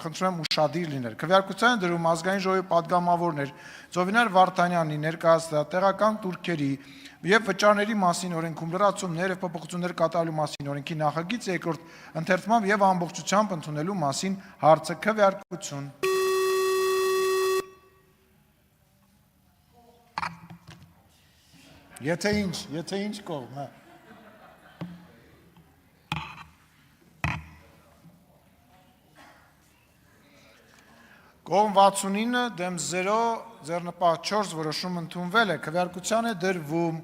խնդրում եմ ուշադիր լինել։ Քվեարկության դրում ազգային ժողովի падգամավորներ Ծովինար Վարդանյանի ներկայացրած տեղական турքերի եւ վճարների մասին օրենքում լրացումներ եւ փոփոխություններ կատարելու մասին օրենքի նախագիծ երկրորդ ընթերցմամբ եւ ամբողջությամբ ընդունելու մասին հարցը քվեարկություն։ Եթե ինչ կողմ, հա։ Կողմ 69 դեմ 0 ձեռնպահ 4 որոշում ընդունվել է, քվեարկության է դրվում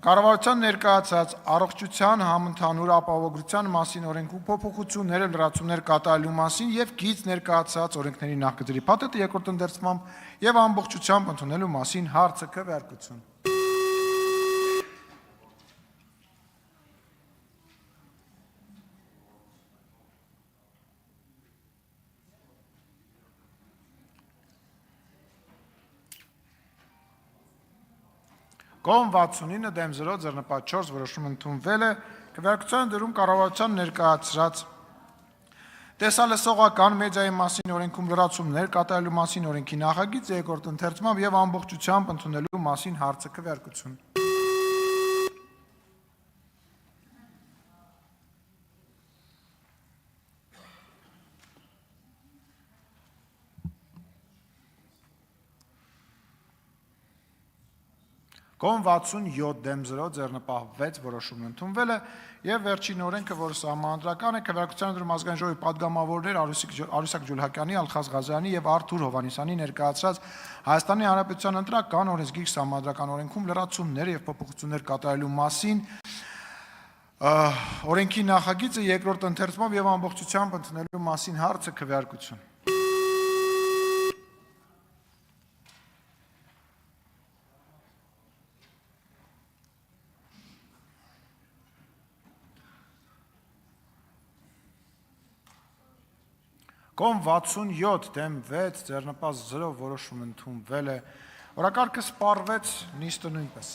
կառավարության ներկայացած առողջության համընդհանուր ապահովագրության մասին օրենքում փոփոխություններ լրացումներ կատարելու մասին եւ գիծ ներկայացած օրենքների նախագծերի փաթեթը երկրորդ ընդերցմամբ եւ ամբողջությամբ ընդունելու մասին հարցը քվեարկություն։ Կողմ 69 դեմ 0 ձեռնպահ 4 որոշում ընդունվել է, քվեարկության դրում կառավարության ներկայացրած տեսալսողական մեդիայի մասին օրենքում լրացումներ կատարելու մասին օրենքի նախագիծ երկրորդ ընթերցմամբ եւ ամբողջությամբ ընդունելու մասին հարցը քվեարկություն։ Կողմ 67 դեմ 0 ձեռնպահ 6 որոշումն ընդունվել է եւ վերջին օրենքը, որը սահմանադրական է, քվեարկության դրում ազգային ժողովի падգամավորներ Արուսակ Ջուլհակյանի, Ալխազ Ղազարյանի եւ Արթուր Հովհաննիսյանի ներկայացրած Հայաստանի Հանրապետության ընտրական օրենսգիր սահմանադրական օրենքում լրացումներ եւ փոփոխություններ կատարելու մասին օրենքի նախագիծը երկրորդ ընթերցմամբ եւ ամբողջությամբ ընդունելու մասին հարցը քվեարկություն։ Կողմ 67 դեմ 6 ձեռնպահ 0 որոշում ընդունվել է, օրակարգը սպառվեց, նիստը նույնպես։